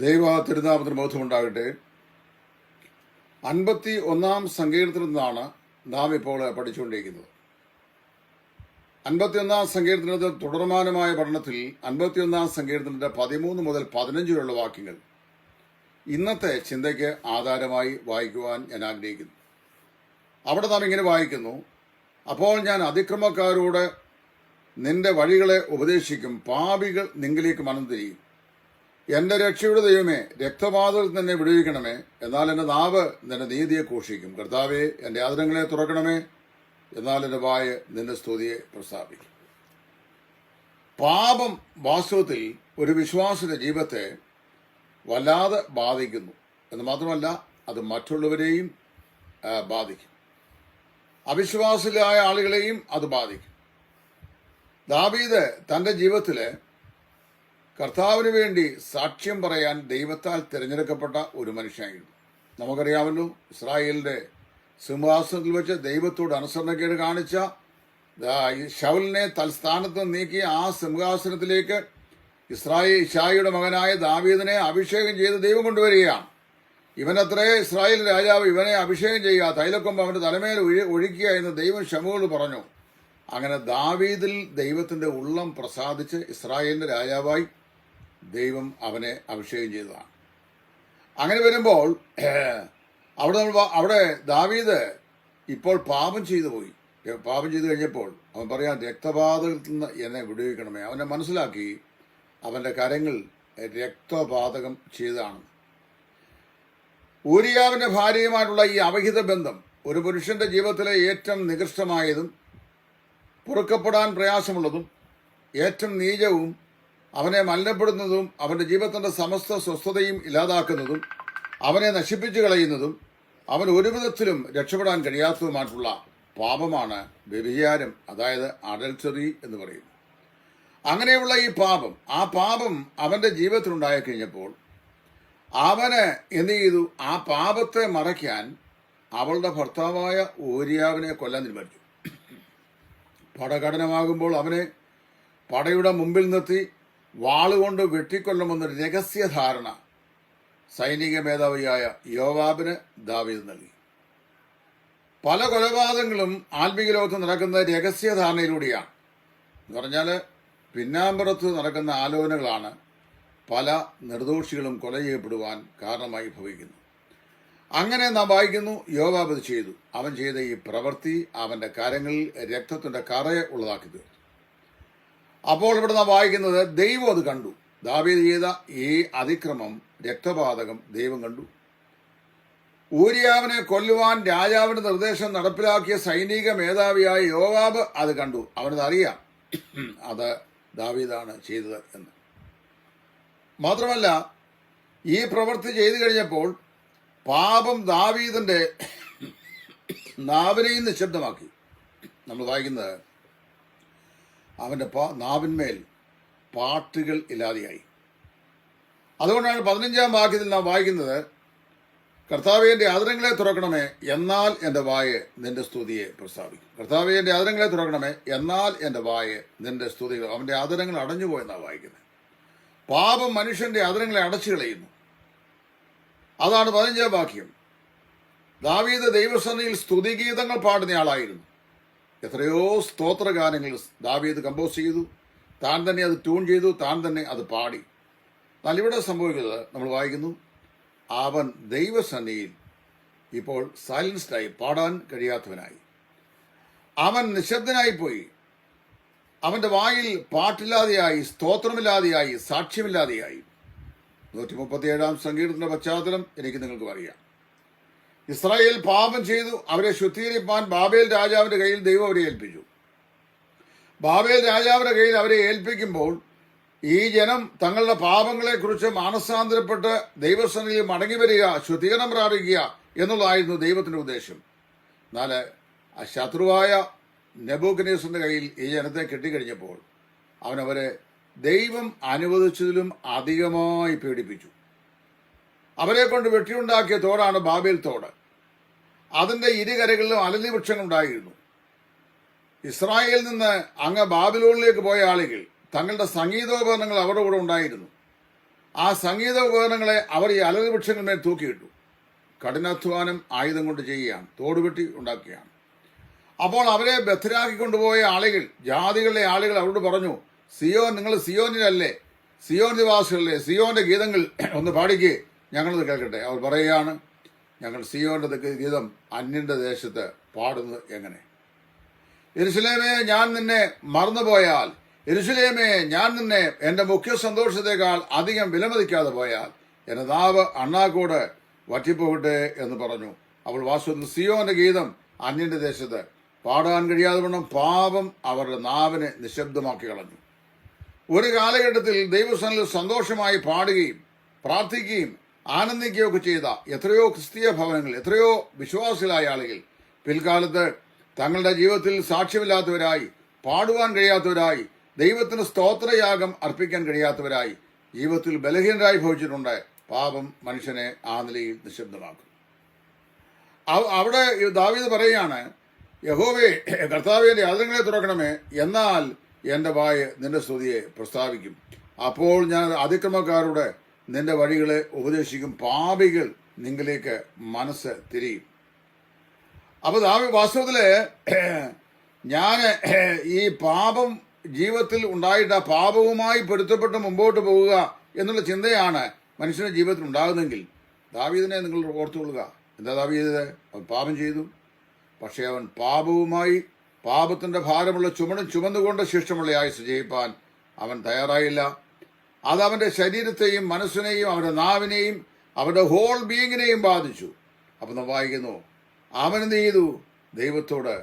ദൈവ തിരുനാമത്തിന് ബോധമുണ്ടാകട്ടെ. 51 സങ്കീർത്തനത്തിൽ നിന്നാണ് നാം ഇപ്പോൾ പഠിച്ചുകൊണ്ടിരിക്കുന്നത്. 51 സങ്കീർത്തനത്തിൽ തുടർമാനമായ പഠനത്തിൽ 51 സങ്കീർത്തനത്തിന്റെ 13 മുതൽ 15 വരെയുള്ള വാക്യങ്ങൾ ഇന്നത്തെ ചിന്തയ്ക്ക് ആധാരമായി വായിക്കുവാൻ ഞാൻ ആഗ്രഹിക്കുന്നു. അവിടെ നാം ഇങ്ങനെ വായിക്കുന്നു: അപ്പോൾ ഞാൻ അതിക്രമക്കാരോട് നിന്റെ വഴികളെ ഉപദേശിക്കും, പാപികൾ നിങ്കിലേക്ക് മനം തിരിയും. എന്റെ രക്ഷയുടെ ദൈവമേ, രക്തപാതത്തിൽ തന്നെ വിടുവിക്കണമേ. എന്നാൽ എന്റെ നാവ് നിന്റെ നീതിയെ ഘോഷിക്കും. കർത്താവെ, എന്റെ ആദരങ്ങളെ തുറക്കണമേ. എന്നാൽ എന്റെ വായ നിന്റെ സ്തുതിയെ പ്രസ്താവിക്കും. പാപം വാസ്തവത്തിൽ ഒരു വിശ്വാസിയുടെ ജീവിതത്തെ വല്ലാതെ ബാധിക്കുന്നു എന്ന് മാത്രമല്ല, അത് മറ്റുള്ളവരെയും ബാധിക്കും. അവിശ്വാസികളായ ആളുകളെയും അത് ബാധിക്കും. ദാവീദ് തന്റെ ജീവിതത്തില് കർത്താവിന് വേണ്ടി സാക്ഷ്യം പറയാൻ ദൈവത്താൽ തിരഞ്ഞെടുക്കപ്പെട്ട ഒരു മനുഷ്യനായിരുന്നു. നമുക്കറിയാമല്ലോ, ഇസ്രായേലിന്റെ സിംഹാസനത്തിൽ വെച്ച് ദൈവത്തോട് അനുസരണക്കേട് കാണിച്ച ശൗലിനെ തൽസ്ഥാനത്ത് നീക്കി ആ സിംഹാസനത്തിലേക്ക് ഇശായിയുടെ മകനായ ദാവീദിനെ അഭിഷേകം ചെയ്ത് ദൈവം കൊണ്ടുവരികയാണ്. ഇവനത്രേ ഇസ്രായേൽ രാജാവ്, ഇവനെ അഭിഷേകം ചെയ്യുക, തൈലക്കൊമ്പ് അവന്റെ തലമേൽ ഒഴിക്കുക എന്ന് ദൈവം ശമൂവേലിനോട് പറഞ്ഞു. അങ്ങനെ ദാവീദിൽ ദൈവത്തിന്റെ ഉള്ളം പ്രസാദിച്ച് ഇസ്രായേലിന്റെ രാജാവായി ദൈവം അവനെ അഭിഷേകം ചെയ്തതാണ്. അങ്ങനെ വരുമ്പോൾ അവിടെ ദാവീദ് ഇപ്പോൾ പാപം ചെയ്തു പോയി. പാപം ചെയ്തു കഴിഞ്ഞപ്പോൾ അവൻ പറയാൻ, രക്തപാതകത്തിൽ നിന്ന് എന്നെ വിടുവിക്കണമേ. അവനെ മനസ്സിലാക്കി അവന്റെ കരങ്ങൾ രക്തപാതകം ചെയ്തതാണ്. ഊരിയാവിന്റെ ഭാര്യയുമായിട്ടുള്ള ഈ അവിഹിത ബന്ധം ഒരു പുരുഷന്റെ ജീവിതത്തിലെ ഏറ്റവും നികൃഷ്ടമായതും പൊറുക്കപ്പെടാൻ പ്രയാസമുള്ളതും ഏറ്റവും നീചവും അവനെ മലിനപ്പെടുന്നതും അവന്റെ ജീവിതത്തിന്റെ സമസ്ത സ്വസ്ഥതയും ഇല്ലാതാക്കുന്നതും അവനെ നശിപ്പിച്ചു കളയുന്നതും അവൻ ഒരു വിധത്തിലും രക്ഷപ്പെടാൻ കഴിയാത്തതുമായിട്ടുള്ള പാപമാണ് വ്യഭിചാരം, അതായത് അഡൽട്ടറി എന്ന് പറയുന്നു. അങ്ങനെയുള്ള ഈ പാപം അവന്റെ ജീവിതത്തിലുണ്ടായി കഴിഞ്ഞപ്പോൾ അവന് എന്ത് ചെയ്തു? ആ പാപത്തെ മറയ്ക്കാൻ അവളുടെ ഭർത്താവായ ഊരിയാവിനെ കൊല്ലാൻ തീരുമാനിച്ചു. പടകടനമാകുമ്പോൾ അവനെ പടയുടെ മുമ്പിൽ നിർത്തി വാളുകൊണ്ട് വെട്ടിക്കൊല്ലുമെന്നൊരു രഹസ്യധാരണ സൈനിക മേധാവിയായ യോവാബിന് ദാവീദ് നൽകി. പല കൊലപാതകങ്ങളും ആത്മീയ ലോകത്ത് നടക്കുന്ന രഹസ്യധാരണയിലൂടെയാണ്. എന്ന് പറഞ്ഞാൽ പിന്നാമ്പുറത്ത് നടക്കുന്ന ആലോചനകളാണ് പല നിർദോഷികളും കൊല ചെയ്യപ്പെടുവാൻ കാരണമായി ഭവിക്കുന്നു. അങ്ങനെ നാം വായിക്കുന്നു, യോവാബ് ചെയ്തു. അവൻ ചെയ്ത ഈ പ്രവൃത്തി അവന്റെ കരങ്ങളിൽ രക്തത്തിന്റെ കറയെ ഉള്ളതാക്കി തീർത്തു. അപ്പോൾ ഇവിടെ നാം വായിക്കുന്നത്, ദൈവം അത് കണ്ടു. ദാവീദ് ചെയ്ത ഈ അതിക്രമം, രക്തപാതകം ദൈവം കണ്ടു. ഊരിയാവിനെ കൊല്ലുവാൻ രാജാവിന്റെ നിർദ്ദേശം നടപ്പിലാക്കിയ സൈനിക മേധാവിയായ യോവാബ് അത് കണ്ടു. അവനതറിയാം അത് ദാവീദാണ് ചെയ്തത് എന്ന്. മാത്രമല്ല, ഈ പ്രവൃത്തി ചെയ്തു കഴിഞ്ഞപ്പോൾ പാപം ദാവീദിന്റെ നാവിനെയും നിശബ്ദമാക്കി. നമ്മൾ വായിക്കുന്നത്, അവന്റെ നാവിന്മേൽ പാട്ടുകൾ ഇല്ലാതെയായി. അതുകൊണ്ടാണ് 15 വാക്യത്തിൽ നാം വായിക്കുന്നത്, കർത്താവേ, എന്റെ ആദരങ്ങളെ തുറക്കണമേ, എന്നാൽ എന്റെ വായ നിന്റെ സ്തുതിയെ പ്രസ്താവിക്കും. കർത്താവേ, എന്റെ ആദരങ്ങളെ തുറക്കണമേ, എന്നാൽ എന്റെ വായ നിന്റെ സ്തുതികൾ. അവന്റെ ആദരങ്ങൾ അടഞ്ഞുപോയെന്നാണ് വായിക്കുന്നത്. പാപം മനുഷ്യന്റെ ആദരങ്ങളെ അടച്ചു കളയുന്നു. അതാണ് 15 വാക്യം. ദാവീദ് ദൈവസന്നിധിയിൽ സ്തുതിഗീതങ്ങൾ പാടുന്നയാളായിരുന്നു. എത്രയോ സ്തോത്രഗാനങ്ങൾ ദാവീദ് കമ്പോസ് ചെയ്തു, താൻ തന്നെ അത് ട്യൂൺ ചെയ്തു, താൻ തന്നെ അത് പാടി. എന്നാൽ ഇവിടെ സംഭവിക്കുന്നത് നമ്മൾ വായിക്കുന്നു, അവൻ ദൈവസന്നിധിയിൽ ഇപ്പോൾ സൈലൻസ്ഡായി, പാടാൻ കഴിയാത്തവനായി. അവൻ നിശബ്ദനായിപ്പോയി. അവന്റെ വായിൽ പാട്ടില്ലാതെയായി, സ്തോത്രമില്ലാതെയായി, സാക്ഷ്യമില്ലാതെയായി. 137 സങ്കീർത്തനത്തിന്റെ പശ്ചാത്തലം എനിക്ക് നിങ്ങൾക്ക് അറിയാം. ഇസ്രായേൽ പാപം ചെയ്തു. അവരെ ശുദ്ധീകരിപ്പാൻ ബാബേൽ രാജാവിന്റെ കയ്യിൽ ദൈവം അവരെ ഏൽപ്പിച്ചു. ബാബേൽ രാജാവിന്റെ കയ്യിൽ അവരെ ഏൽപ്പിക്കുമ്പോൾ ഈ ജനം തങ്ങളുടെ പാപങ്ങളെക്കുറിച്ച് മാനസാന്തരപ്പെട്ട് ദൈവസന്നിധിയിൽ മടങ്ങി വരിക, ശുദ്ധീകരണം പ്രാപിക്കുക എന്നുള്ളതായിരുന്നു ദൈവത്തിന്റെ ഉദ്ദേശം. എന്നാൽ ആ ശത്രുവായ നെബൂഖദ്നേസറിന്റെ കയ്യിൽ ഈ ജനത്തെ കെട്ടിക്കഴിഞ്ഞപ്പോൾ അവനവരെ ദൈവം അനുവദിച്ചതിലും അധികമായി പീഡിപ്പിച്ചു. അവരെ കൊണ്ട് വെട്ടിയുണ്ടാക്കിയ തോടാണ് ബാബേൽ തോട്. അതിന്റെ ഇരുകരകളിലും അലലി വൃക്ഷങ്ങൾ ഉണ്ടായിരുന്നു. ഇസ്രായേലിൽ നിന്ന് അങ്ങ് ബാബിലോണിലേക്ക് പോയ ആളുകൾ തങ്ങളുടെ സംഗീതോപകരണങ്ങൾ അവരുടെ കൂടെ ഉണ്ടായിരുന്നു. ആ സംഗീത ഉപകരണങ്ങളെ അവർ ഈ അലറി വൃക്ഷങ്ങളിന്മേൽ തൂക്കിയിട്ടു. കഠിനാധ്വാനം ആയുധം കൊണ്ട് ചെയ്യുകയാണ്, തോടുവെട്ടി ഉണ്ടാക്കുകയാണ്. അപ്പോൾ അവരെ ബദ്ധരാക്കി കൊണ്ടുപോയ ആളുകൾ, ജാതികളിലെ ആളുകൾ അവരോട് പറഞ്ഞു, സിയോൻ, നിങ്ങൾ സിയോനിലല്ലേ, സിയോൻ നിവാസികളല്ലേ, സിയോന്റെ ഗീതങ്ങൾ ഒന്ന് പാടിക്ക്, ഞങ്ങളത് കേൾക്കട്ടെ. അവർ പറയുകയാണ്, ഞങ്ങൾ സിയോന്റെ ഗീതം അന്യന്റെ ദേശത്ത് പാടുന്നത് എങ്ങനെ? യെരൂശലേമേ, ഞാൻ നിന്നെ മറന്നുപോയാൽ, യെരൂശലേമേ, ഞാൻ നിന്നെ എന്റെ മുഖ്യ സന്തോഷത്തെക്കാൾ അധികം വിലമതിക്കാതെ പോയാൽ എന്റെ നാവ് അണ്ണാക്കോട് വറ്റിപ്പോകട്ടെ എന്ന് പറഞ്ഞു. അവൾ വാസ്തവത്തിൽ സിയോന്റെ ഗീതം അന്യന്റെ ദേശത്ത് പാടാൻ കഴിയാതെ വണ്ണം പാപം അവരുടെ നാവിനെ നിശബ്ദമാക്കി കളഞ്ഞു. ഒരു കാലഘട്ടത്തിൽ ദൈവസന്നിധിയിൽ സന്തോഷമായി പാടുകയും പ്രാർത്ഥിക്കുകയും ആനന്ദിക്കുകയൊക്കെ ചെയ്ത എത്രയോ ക്രിസ്തീയ ഭവനങ്ങൾ, എത്രയോ വിശ്വാസികളായ ആളുകൾ പിൽക്കാലത്ത് തങ്ങളുടെ ജീവിതത്തിൽ സാക്ഷ്യമില്ലാത്തവരായി, പാടുവാൻ കഴിയാത്തവരായി, ദൈവത്തിന് സ്തോത്രയാഗം അർപ്പിക്കാൻ കഴിയാത്തവരായി, ജീവിതത്തിൽ ബലഹീനരായി ഭവിച്ചിട്ടുണ്ട്. പാപം മനുഷ്യനെ ആ നിലയിൽ നിശബ്ദമാക്കും. അവിടെ ദാവീദ് പറയുകയാണ്, യഹോവേ, കർത്താവേ, എന്റെ അധരങ്ങളെ തുറക്കണമേ, എന്നാൽ എന്റെ വായ് നിന്റെ സ്തുതിയെ പ്രസ്താവിക്കും. അപ്പോൾ ഞാൻ അതിക്രമക്കാരോട് നിന്റെ വഴികളെ ഉപദേശിക്കും, പാപികൾ നിങ്ങളിലേക്ക് മനസ്സ് തിരിയും. അപ്പൊ വാസ്തവത്തില് ഞാൻ ഈ പാപം ജീവിതത്തിൽ ഉണ്ടായിട്ട് ആ പാപവുമായി പൊരുത്തപ്പെട്ട് മുമ്പോട്ട് പോവുക എന്നുള്ള ചിന്തയാണ് മനുഷ്യന്റെ ജീവിതത്തിൽ ഉണ്ടാകുന്നെങ്കിൽ ദാവീദിനെ നിങ്ങൾ ഓർത്തുകൊള്ളുക. എന്താ ദാവീദ്? അവൻ പാപം ചെയ്തു, പക്ഷെ അവൻ പാപവുമായി, പാപത്തിന്റെ ഭാരമുള്ള ചുമന്നുകൊണ്ട് ശിഷ്ടമുള്ള ആയുസ് ജയിപ്പാൻ അവൻ തയ്യാറായില്ല. അത് അവന്റെ ശരീരത്തെയും മനസ്സിനെയും അവന്റെ നാവിനെയും അവന്റെ ഹോൾ ബീയിങ്ങിനെയും ബാധിച്ചു. അപ്പൊ നാം വായിക്കുന്നു, അവൻ എന്ത് ചെയ്തു? ദൈവത്തോട്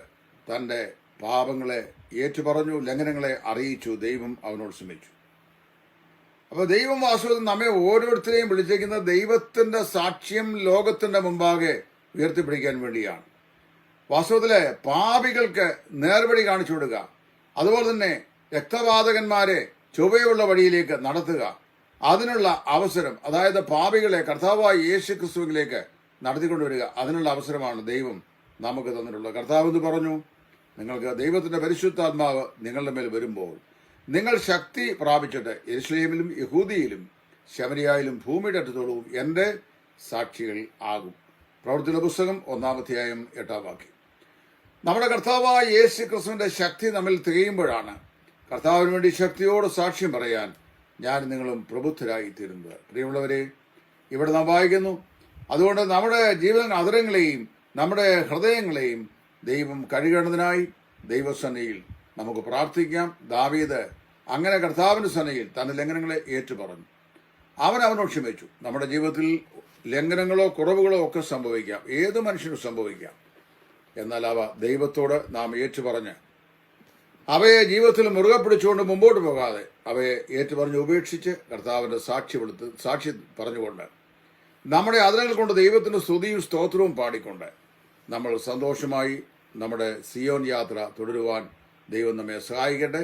തന്റെ പാപങ്ങളെ ഏറ്റുപറഞ്ഞു, ലംഘനങ്ങളെ അറിയിച്ചു. ദൈവം അവനോട് ശ്രമിച്ചു. അപ്പൊ ദൈവം വാസ്തവത്തിൽ നമ്മെ ഓരോരുത്തരെയും വിളിച്ചേക്കുന്നത് ദൈവത്തിന്റെ സാക്ഷ്യം ലോകത്തിന്റെ മുമ്പാകെ ഉയർത്തിപ്പിടിക്കാൻ വേണ്ടിയാണ്. വാസ്തവത്തില് പാപികൾക്ക് നേർവഴി കാണിച്ചു കൊടുക്കുക, അതുപോലെ തന്നെ രക്തപാതകന്മാരെ ചൊവ്വയുള്ള വഴിയിലേക്ക് നടത്തുക, അതിനുള്ള അവസരം, അതായത് പാപികളെ കർത്താവായ യേശു ക്രിസ്തുവിലേക്ക് നടത്തിക്കൊണ്ടുവരിക, അതിനുള്ള അവസരമാണ് ദൈവം നമുക്ക് തന്നിട്ടുള്ളത്. കർത്താവ് എന്ന് പറഞ്ഞു, നിങ്ങൾക്ക് ദൈവത്തിന്റെ പരിശുദ്ധാത്മാവ് നിങ്ങളുടെ മേൽ വരുമ്പോൾ നിങ്ങൾ ശക്തി പ്രാപിച്ചിട്ട് യെരൂശലേമിലും യഹൂദിയിലും ശമരിയായിലും ഭൂമിയുടെ അറ്റത്തോളവും എന്റെ സാക്ഷികൾ ആകും. പ്രവൃത്തിയുടെ പുസ്തകം 1-ാം അധ്യായം 8-ാം വാക്യം. നമ്മുടെ കർത്താവായ യേശു ക്രിസ്തുവിന്റെ ശക്തി നമ്മിൽ തികയുമ്പോഴാണ് കർത്താവിന് വേണ്ടി ശക്തിയോട് സാക്ഷ്യം പറയാൻ ഞാൻ നിങ്ങളും പ്രബുദ്ധരായി തീരുന്നത്. പ്രിയമുള്ളവരെ, ഇവിടെ നാം വായിക്കുന്നു, അതുകൊണ്ട് നമ്മുടെ ജീവൻ അതരങ്ങളെയും നമ്മുടെ ഹൃദയങ്ങളെയും ദൈവം കഴുകേണ്ടതിനായി ദൈവസന്നിധിയിൽ നമുക്ക് പ്രാർത്ഥിക്കാം. ദാവീദ് അങ്ങനെ കർത്താവിന്റെ സന്നിധിയിൽ തന്റെ ലംഘനങ്ങളെ ഏറ്റുപറഞ്ഞു. അവനോട് ക്ഷമിച്ചു. നമ്മുടെ ജീവിതത്തിൽ ലംഘനങ്ങളോ കുറവുകളോ ഒക്കെ സംഭവിക്കാം, ഏത് മനുഷ്യനും സംഭവിക്കാം. എന്നാൽ അവ ദൈവത്തോട് നാം ഏറ്റുപറഞ്ഞ് അവയെ ജീവിതത്തിൽ മുറുകെ പിടിച്ചുകൊണ്ട് മുമ്പോട്ട് പോകാതെ അവയെ ഏറ്റുപറഞ്ഞ് ഉപേക്ഷിച്ച് കർത്താവിന്റെ സാക്ഷി പറഞ്ഞുകൊണ്ട് നമ്മുടെ അതിരങ്ങൾ കൊണ്ട് ദൈവത്തിന്റെ സ്തുതിയും സ്തോത്രവും പാടിക്കൊണ്ട് നമ്മൾ സന്തോഷമായി നമ്മുടെ സിയോൻ യാത്ര തുടരുവാൻ ദൈവം നമ്മെ സഹായിക്കട്ടെ.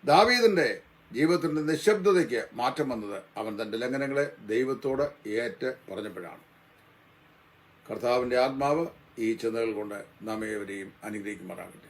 ദാവീദിന്റെ ജീവിതത്തിന്റെ നിശബ്ദതയ്ക്ക് മാറ്റം വന്നത് അവൻ തന്റെ ലംഘനങ്ങളെ ദൈവത്തോട് ഏറ്റ് പറഞ്ഞപ്പോഴാണ്. കർത്താവിന്റെ ആത്മാവ് ഈ ചിന്തകൾ കൊണ്ട് നമ്മേവരെയും അനുഗ്രഹിക്കുമാറാകട്ടെ.